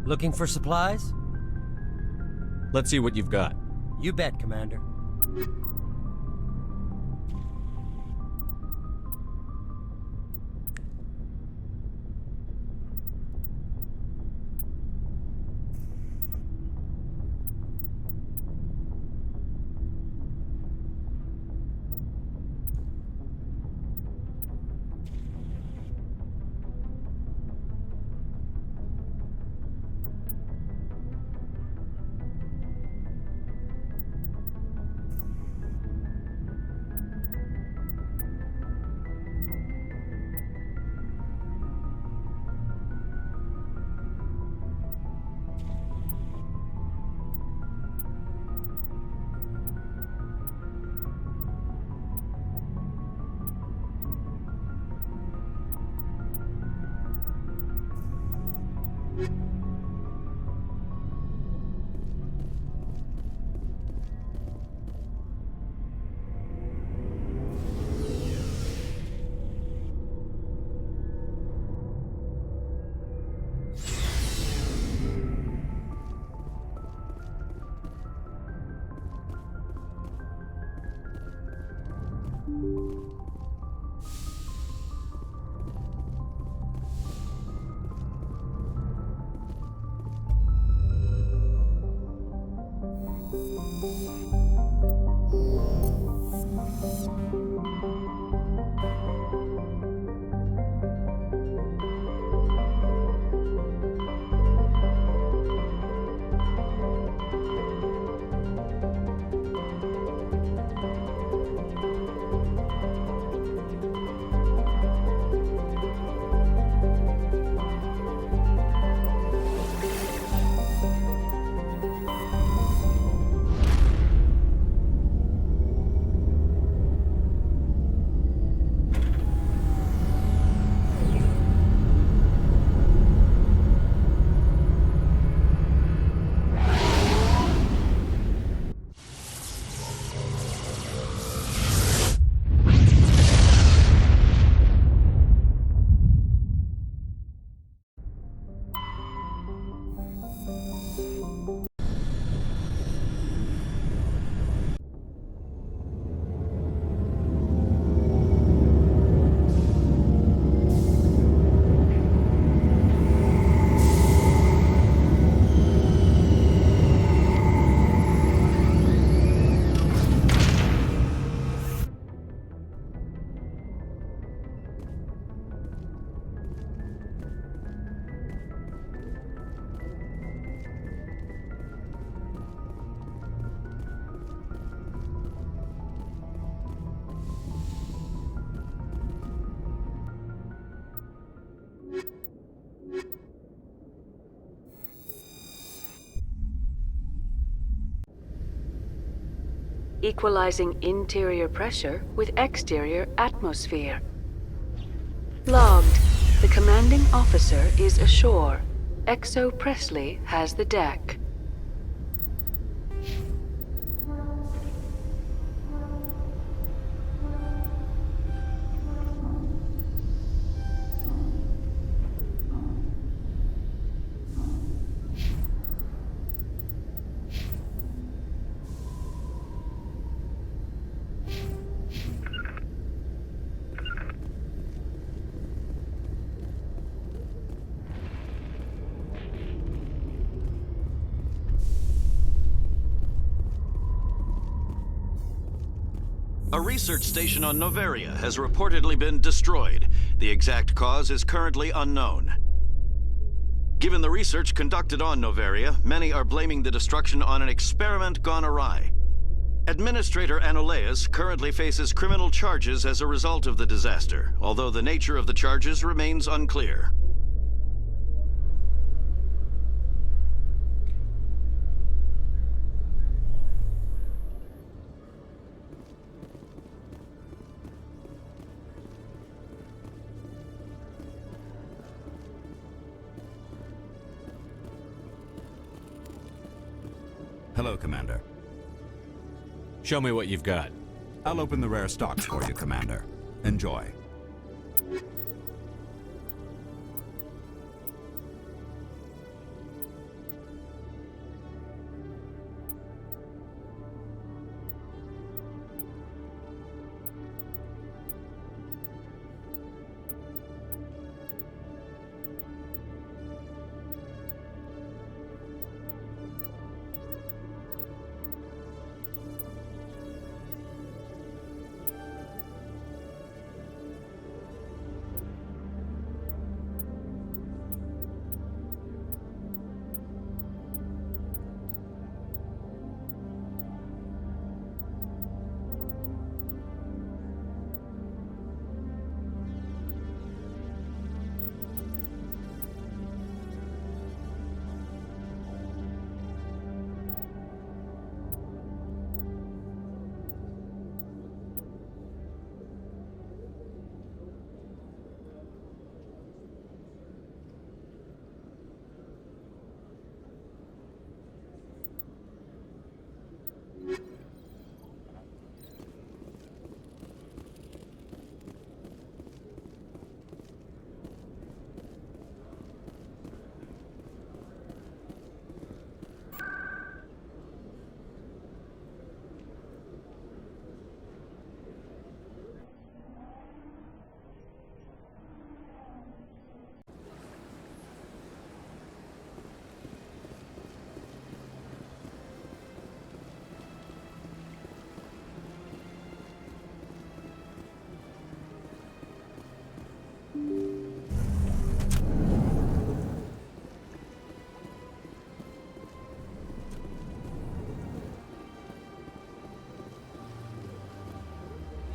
Looking for supplies? Let's see what you've got. You bet, Commander. equalizing interior pressure with exterior atmosphere. Logged. The commanding officer is ashore. Exo Presley has the deck. A research station on Noveria has reportedly been destroyed. The exact cause is currently unknown. Given the research conducted on Noveria, many are blaming the destruction on an experiment gone awry. Administrator Anoleus currently faces criminal charges as a result of the disaster, although the nature of the charges remains unclear. Hello, Commander. Show me what you've got. I'll open the rare stocks for you, Commander. Enjoy.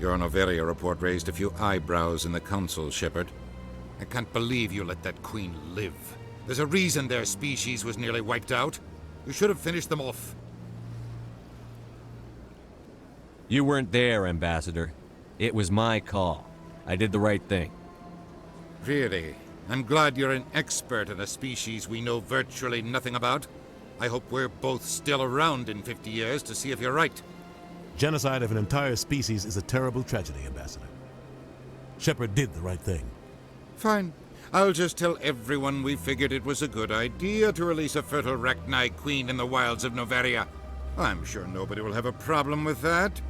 Your Noveria report raised a few eyebrows in the Council, Shepard. I can't believe you let that queen live. There's a reason their species was nearly wiped out. You should have finished them off. You weren't there, Ambassador. It was my call. I did the right thing. Really? I'm glad you're an expert in a species we know virtually nothing about. I hope we're both still around in 50 years to see if you're right. Genocide of an entire species is a terrible tragedy, Ambassador. Shepard did the right thing. Fine. I'll just tell everyone we figured it was a good idea to release a fertile Rachni queen in the wilds of Noveria. I'm sure nobody will have a problem with that.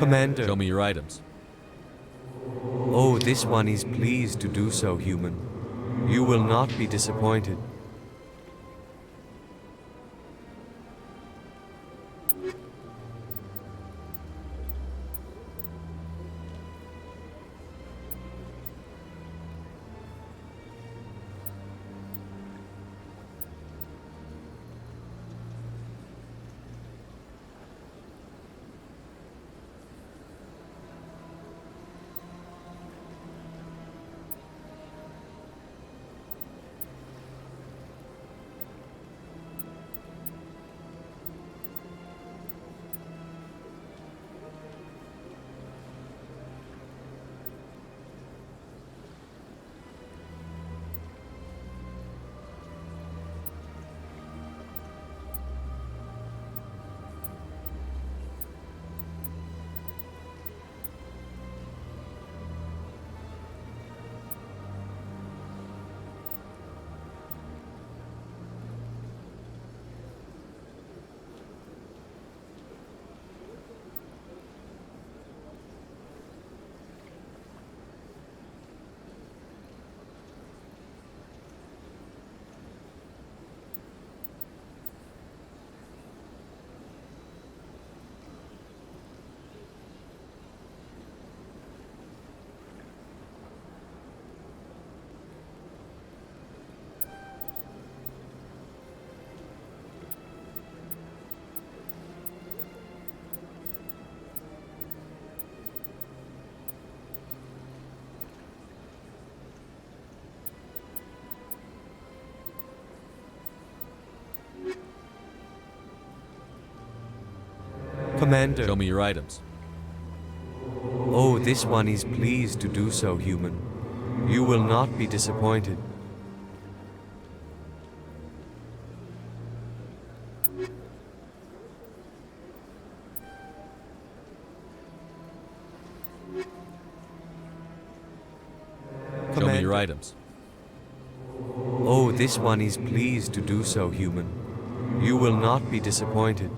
Commander. Show me your items. Oh, this one is pleased to do so, human. You will not be disappointed. Commander. Show me your items. Oh, this one is pleased to do so, human. You will not be disappointed. Show me your items. Oh, this one is pleased to do so, human. You will not be disappointed.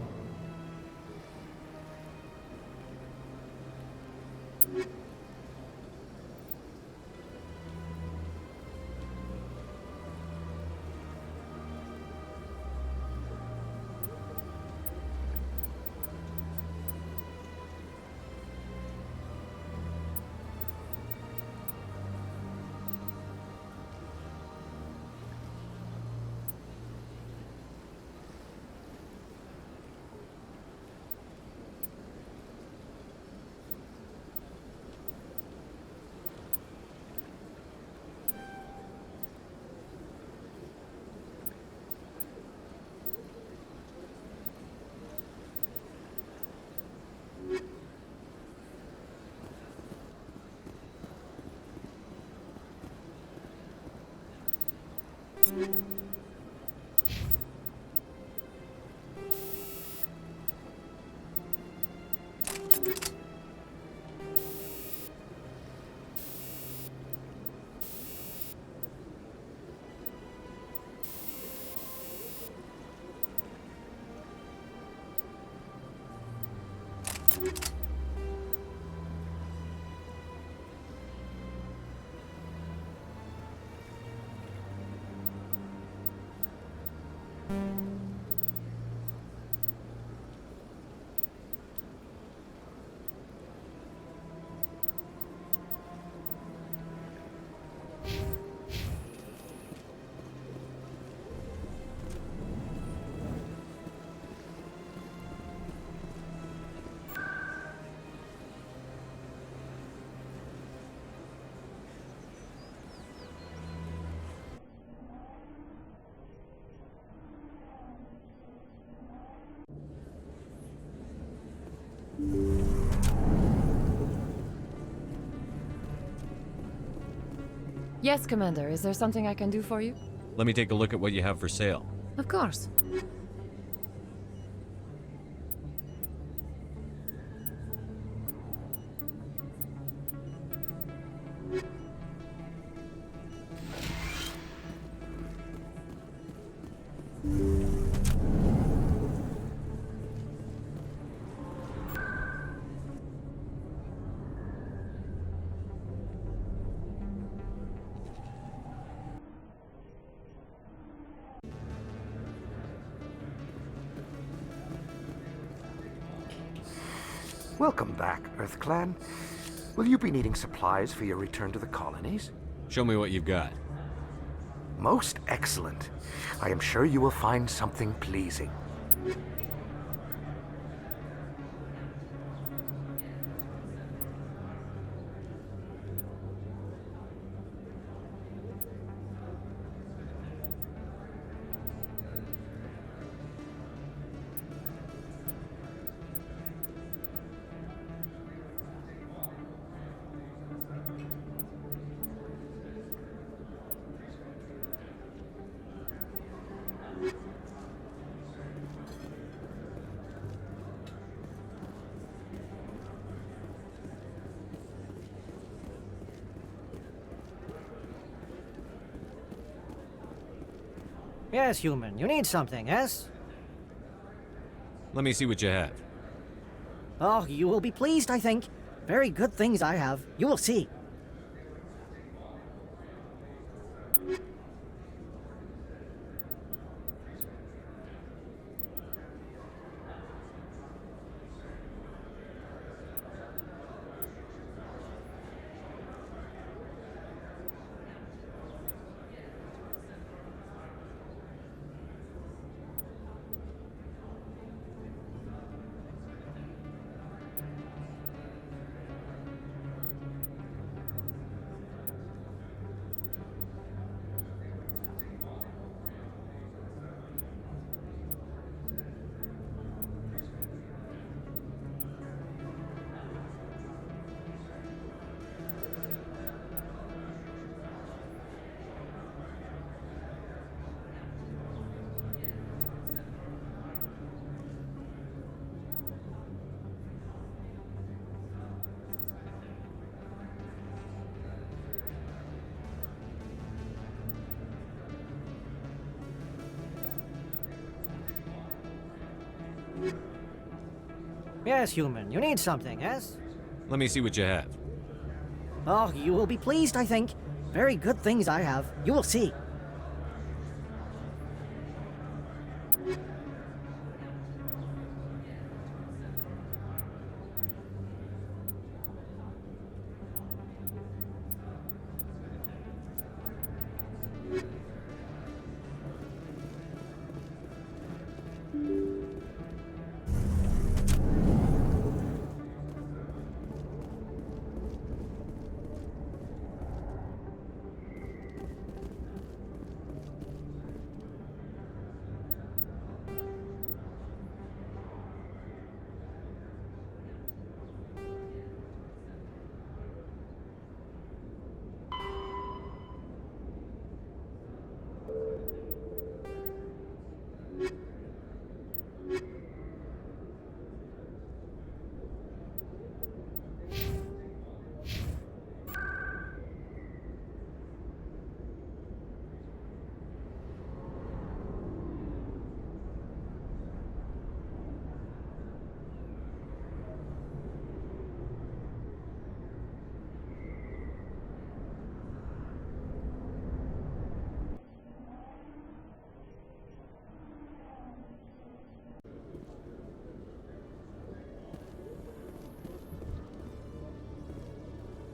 Yes, Commander. Is there something I can do for you? Let me take a look at what you have for sale. Of course. Welcome back, Earth Clan. Will you be needing supplies for your return to the colonies? Show me what you've got. Most excellent. I am sure you will find something pleasing. Yes, human. You need something, yes? Let me see what you have. Oh, you will be pleased, I think. Very good things I have. You will see. Yes, human. You need something, yes? Let me see what you have. Oh, you will be pleased, I think. Very good things I have. You will see.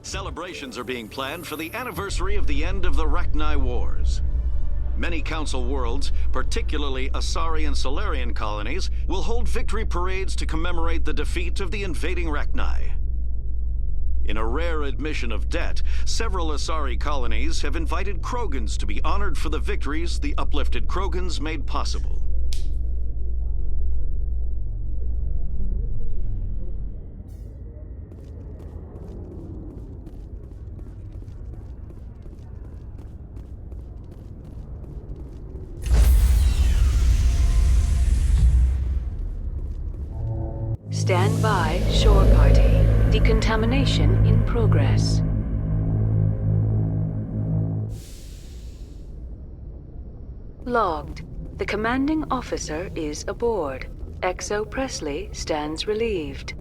Celebrations are being planned for the anniversary of the end of the Rachni Wars. Many Council worlds, particularly Asari and Solarian colonies, will hold victory parades to commemorate the defeat of the invading Rachni. In a rare admission of debt, several Asari colonies have invited Krogans to be honored for the victories the uplifted Krogans made possible. Stand by, shore party. Decontamination in progress. Logged. The commanding officer is aboard. XO Presley stands relieved.